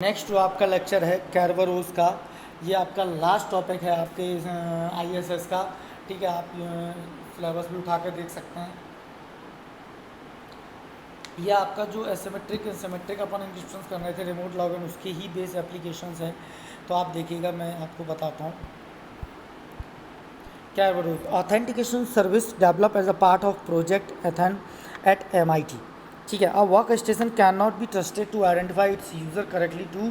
Next जो आपका lecture है कैरबरोस का, ये आपका लास्ट टॉपिक है आपके आईएसएस का। ठीक है, आप सिलेबस भी उठा कर देख सकते हैं। ये आपका जो एसिमेट्रिक अपन इंस्ट्रक्शंस कर रहे थे रिमोट लॉगिन, उसके ही बेस एप्लीकेशंस हैं। तो आप देखिएगा, मैं आपको बताता हूँ। Kerberos authentication service develop as a part of Project Athena at MIT। ठीक है, a work station can not be trusted to identify its user correctly to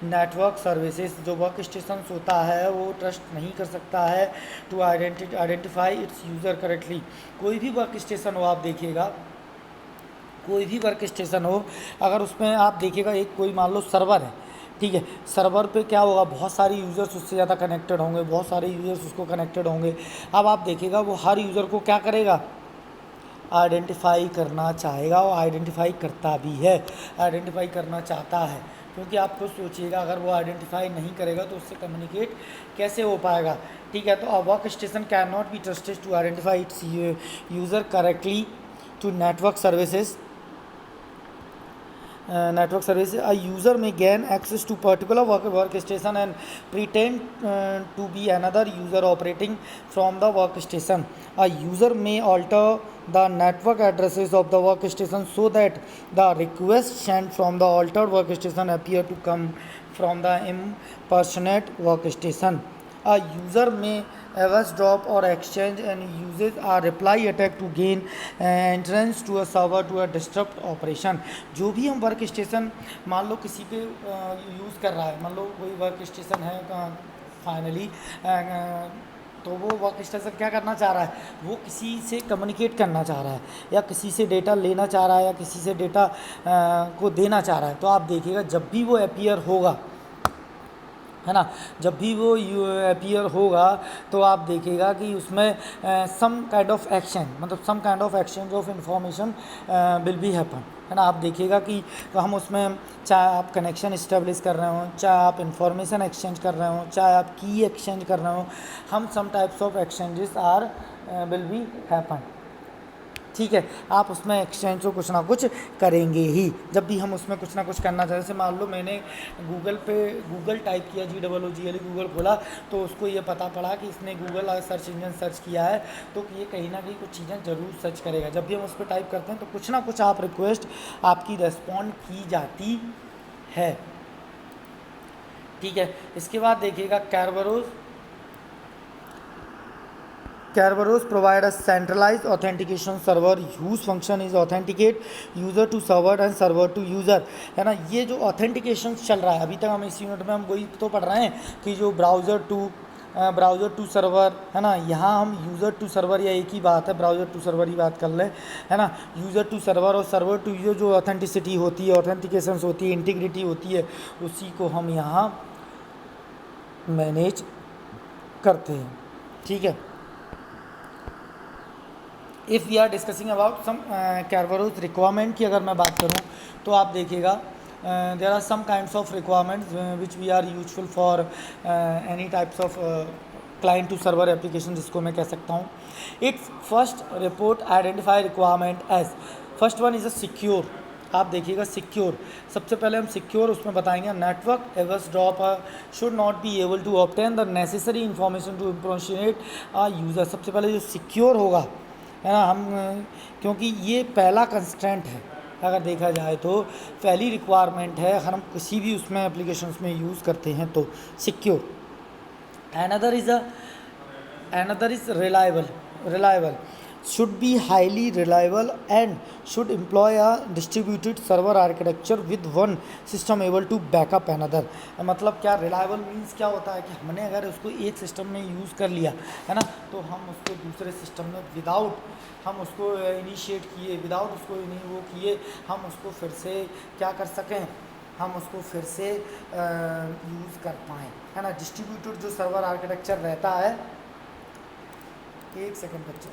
network services. जो वर्क स्टेशन होता है वो ट्रस्ट नहीं कर सकता है to identify its user correctly. कोई भी वर्क स्टेशन हो, आप देखिएगा, कोई भी वर्क स्टेशन हो, अगर उसमें आप देखिएगा एक कोई मान लो सर्वर है, ठीक है, सर्वर पे क्या होगा, बहुत सारे यूज़र्स उससे ज़्यादा कनेक्टेड होंगे, बहुत सारे यूज़र्स उसको कनेक्टेड होंगे। अब आप देखिएगा वो हर यूज़र को क्या करेगा, आइडेंटिफाई करना चाहेगा, और आइडेंटिफाई करता भी है, आइडेंटिफाई करना चाहता है। क्योंकि आप खुद सोचिएगा, अगर वो आइडेंटिफाई नहीं करेगा तो उससे कम्युनिकेट कैसे हो पाएगा। ठीक है, तो a work station can not be trusted to identify its user correctly to network services. network service, a user may gain access to particular workstation and pretend to be another user operating from the workstation. A user may alter the network addresses of the workstation so that the request sent from the altered workstation appear to come from the impersonate workstation. A user may eavesdrop or exchange and uses a reply attack to gain entrance to a server to a disrupt operation. जो भी हम work station मान लो किसी पे use कर रहा है, मान लो कोई वर्क स्टेशन है फाइनली, तो वो वर्क स्टेशन क्या करना चाह रहा है, वो किसी से कम्युनिकेट करना चाह रहा है, या किसी से डेटा लेना चाह रहा है, या किसी से डेटा को देना चाह रहा है। तो आप देखिएगा जब भी वो अपीयर होगा, है ना, जब भी वो अपीयर होगा तो आप देखिएगा कि उसमें सम काइंड ऑफ एक्शन, मतलब some kind of exchange of information will be happen, है ना। आप देखिएगा कि तो हम उसमें, चाहे आप कनेक्शन इस्टेब्लिश कर रहे हो, चाहे आप इंफॉर्मेशन एक्सचेंज कर रहे हो, चाहे आप की एक्सचेंज कर रहे हो, हम some types of exchanges are will be happen. ठीक है, आप उसमें एक्सचेंज को कुछ ना कुछ करेंगे ही। जब भी हम उसमें कुछ ना कुछ करना चाहें, जैसे मान लो मैंने गूगल टाइप किया, GOOGLE गूगल खोला, तो उसको ये पता पड़ा कि इसने गूगल सर्च इंजन सर्च किया है, तो ये कहीं ना कहीं कुछ चीज़ें ज़रूर सर्च करेगा। जब भी हम उस पर टाइप करते हैं तो कुछ ना कुछ आप रिक्वेस्ट आपकी रेस्पॉन्ड की जाती है। ठीक है, इसके बाद देखिएगा Kerberos provide a centralized authentication server whose function is authenticate user to server and server to user, है ना। ये जो ऑथेंटिकेशन चल रहा है, अभी तक हम इस यूनिट में हम वही तो पढ़ रहे हैं कि जो ब्राउज़र टू सर्वर, है ना, यहाँ हम यूज़र टू सर्वर, या एक ही बात है, ब्राउज़र टू सर्वर ही बात कर लें, है ना। यूज़र टू सर्वर और सर्वर टू यूज़र जो ऑथेंटिसिटी होती है, ऑथेंटिकेशन होती है, इंटीग्रिटी होती है, उसी को हम यहाँ मैनेज करते हैं। ठीक है, if we are discussing about some Kerberos requirement की अगर मैं बात करूँ, तो आप देखिएगा there are some kinds of requirements which we are useful for any types of client to server application, जिसको मैं कह सकता हूँ। It first report identify requirement as, first one is a secure. आप देखिएगा सिक्योर, सबसे पहले हम सिक्योर उसमें बताएंगे, network eavesdrop should not be able to obtain the necessary information to impersonate a user. सबसे पहले जो सिक्योर होगा, है ना, हम क्योंकि ये पहला कंस्ट्रेंट है, अगर देखा जाए तो पहली रिक्वायरमेंट है, अगर हम किसी भी उसमें एप्लीकेशंस में यूज़ करते हैं तो secure. Another is reliable should be highly reliable and should employ a distributed server architecture with one system able to back up another। मतलब क्या रिलायबल मीन्स क्या होता है कि हमने अगर उसको एक सिस्टम में यूज़ कर लिया, है ना, तो हम उसको दूसरे सिस्टम में विदाउट हम उसको इनिशिएट किए, विदाउट उसको वो किए, हम उसको फिर से क्या कर सकें, हम उसको फिर से यूज़ कर पाएँ, है ना। डिस्ट्रीब्यूटेड जो सर्वर आर्किटेक्चर रहता है, एक सेकंड बच्चे,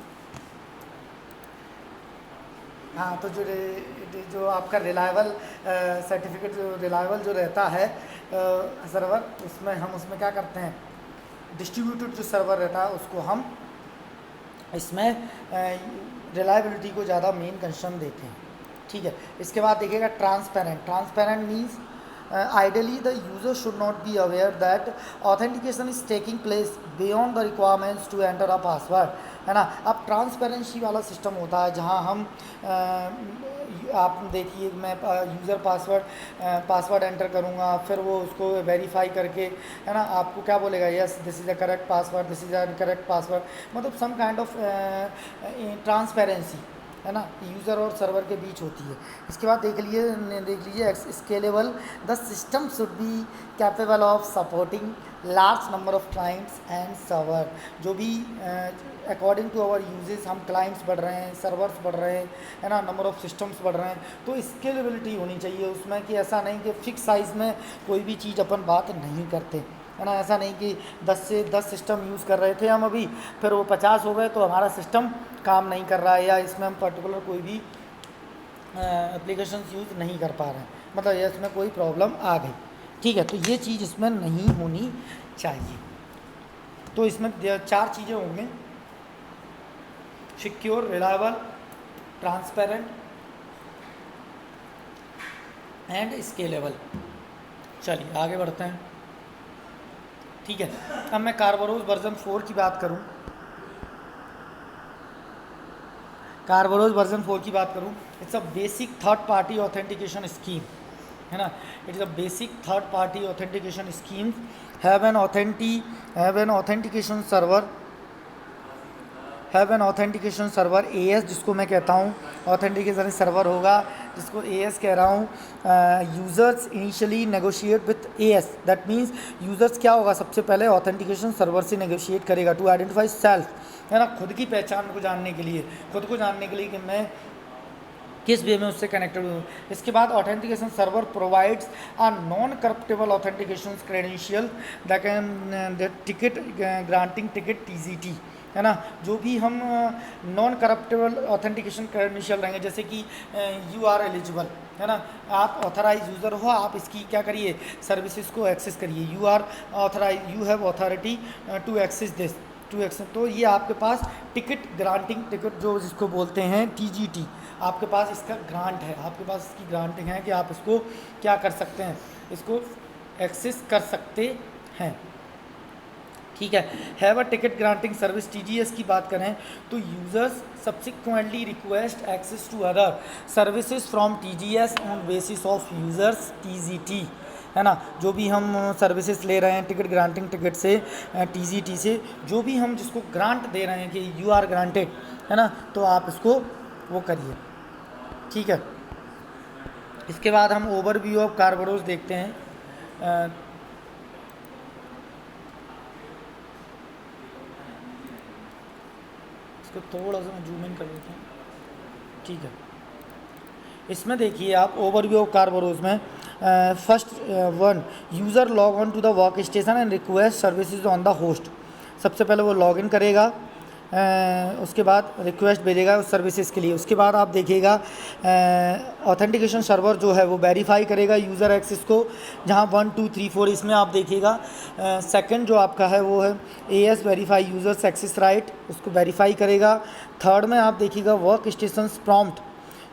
हाँ, तो जो आपका रिलायबल सर्टिफिकेट, जो रिलायबल जो रहता है सर्वर, उसमें क्या करते हैं, डिस्ट्रीब्यूटेड जो सर्वर रहता है उसको हम इसमें रिलायबिलिटी को ज़्यादा मेन कंसर्न देते हैं। ठीक है, इसके बाद देखिएगा transparent means ideally the user should not be aware that authentication is taking place beyond the requirements to enter a password, है ना। अब ट्रांसपेरेंसी वाला सिस्टम होता है जहां हम आप देखिए मैं यूज़र पासवर्ड एंटर करूंगा, फिर वो उसको वेरीफाई करके, है ना, आपको क्या बोलेगा, yes this is the correct password, this is the incorrect password, मतलब सम काइंड ऑफ ट्रांसपेरेंसी, है ना, यूज़र और सर्वर के बीच होती है। इसके बाद देख लीजिए scalable, the system should be capable of supporting large number of clients and server. जो भी अकॉर्डिंग टू आवर यूजेस हम क्लाइंट्स बढ़ रहे हैं, सर्वर्स बढ़ रहे हैं, है ना, नंबर ऑफ सिस्टम्स बढ़ रहे हैं, तो स्केलेबिलिटी होनी चाहिए उसमें, कि ऐसा नहीं कि फिक्स साइज़ में कोई भी चीज़ अपन बात नहीं करते, है ना। ऐसा नहीं कि 10 से 10 सिस्टम यूज़ कर रहे थे हम अभी, फिर वो 50 हो गए तो हमारा सिस्टम काम नहीं कर रहा है, या इसमें हम पर्टिकुलर कोई भी एप्लीकेशन यूज़ नहीं कर पा रहे हैं, मतलब इसमें कोई प्रॉब्लम आ गई, ठीक है। तो ये चीज़ इसमें नहीं होनी चाहिए। तो इसमें 4 चीज़ें होंगी, secure, reliable, transparent and scalable. चलिए आगे बढ़ते हैं, ठीक है। अब मैं कार्बोरोज वर्जन 4 की बात करूं, it's a basic third party authentication scheme, है ना। It is a basic third party authentication scheme, have an authentication server AS, जिसको मैं कहता हूँ ऑथेंटिकेशन सर्वर होगा, जिसको AS कह रहा हूँ। Users initially negotiate with AS, that means users क्या होगा, सबसे पहले ऑथेंटिकेशन सर्वर से नेगोशिएट करेगा टू आइडेंटिफाई सेल्फ, है ना, खुद की पहचान को जानने के लिए, कि मैं किस वे में उससे कनेक्टेड हूँ। इसके बाद authentication server provides a non corruptible authentication credential that ticket granting ticket TGT, है ना। जो भी हम नॉन करप्टेबल ऑथेंटिकेशन क्रेडेंशियल रहेंगे, जैसे कि यू आर एलिजिबल, है ना, आप ऑथराइज यूज़र हो, आप इसकी क्या करिए, सर्विसेज को एक्सेस करिए, you are authorize, you have authority to access this, तो ये आपके पास टिकट ग्रांटिंग टिकट जो जिसको बोलते हैं TGT, आपके पास इसका ग्रांट है, आपके पास इसकी ग्रांटिंग है कि आप इसको क्या कर सकते हैं, इसको एक्सेस कर सकते हैं, ठीक है। Have a ticket granting service TGS की बात करें तो users subsequently request access to other services from TGS on basis of users TGT, है ना। जो भी हम सर्विसेज ले रहे हैं टिकट ग्रांटिंग टिकट से TGT से, जो भी हम जिसको ग्रांट दे रहे हैं कि यू आर ग्रांटेड, है ना, तो आप इसको वो करिए, ठीक है। इसके बाद हम ओवरव्यू ऑफ कार्बोरोज देखते हैं। इसको थोड़ा सा जूम इन कर देते हैं, ठीक है। इसमें देखिए आप ओवरव्यू ऑफ कार्बोरोज में first one, user log on to the work station and request services on the host. सबसे पहले वो लॉग इन करेगा, उसके बाद रिक्वेस्ट भेजेगा उस सर्विसेज के लिए। उसके बाद आप देखिएगा ऑथेंटिकेशन सर्वर जो है वो वेरीफाई करेगा यूज़र एक्सेस को, जहाँ 1 2 3 4 इसमें आप देखिएगा। सेकंड जो आपका है वो है AS verify users access right, उसको वेरीफाई करेगा। थर्ड में आप देखिएगा work station prompt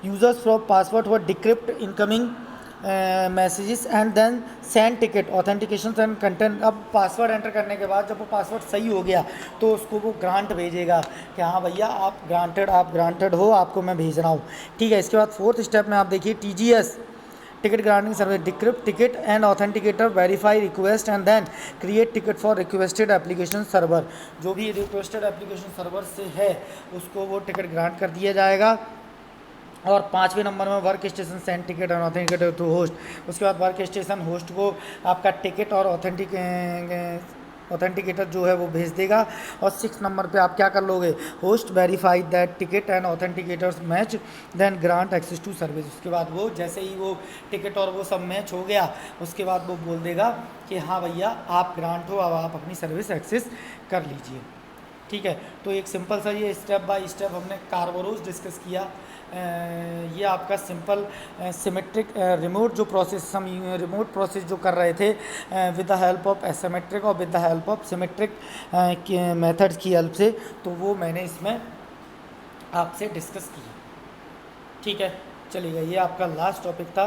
users from password व decrypt incoming messages and then send ticket authentication and content. अब पासवर्ड एंटर करने के बाद जब वो पासवर्ड सही हो गया तो उसको वो ग्रांट भेजेगा कि हाँ भैया आप ग्रांटेड हो, आपको मैं भेज रहा हूँ, ठीक है। इसके बाद फोर्थ स्टेप में आप देखिए TGS ticket granting service decrypt ticket and authenticator verify request and then create ticket for requested application server. जो भी रिक्वेस्टेड एप्लीकेशन सर्वर से है उसको वो टिकट ग्रांट कर दिया जाएगा। और 5वें नंबर में वर्क स्टेशन सेंड टिकट और ऑथेंटिकेटर टू होस्ट। उसके बाद वर्क स्टेशन होस्ट को आपका टिकट और ऑथेंटिकेटर जो है वो भेज देगा। और 6 नंबर पे आप क्या कर लोगे, host verify that ticket and authenticators match then grant access to service. उसके बाद वो जैसे ही वो टिकट और वो सब मैच हो गया उसके बाद वो बोल देगा कि हाँ भैया आप ग्रांट हो, अब आप अपनी सर्विस एक्सेस कर लीजिए, ठीक है। तो एक सिंपल सा ये स्टेप बाय स्टेप हमने कार्बोरोज डिस्कस किया। ये आपका सिंपल सिमेट्रिक रिमोट जो प्रोसेस हम रिमोट प्रोसेस जो कर रहे थे with the help of asymmetric और with the help of symmetric methods की हेल्प से, तो वो मैंने इसमें आपसे डिस्कस किया, ठीक है। चलिए ये आपका लास्ट टॉपिक था।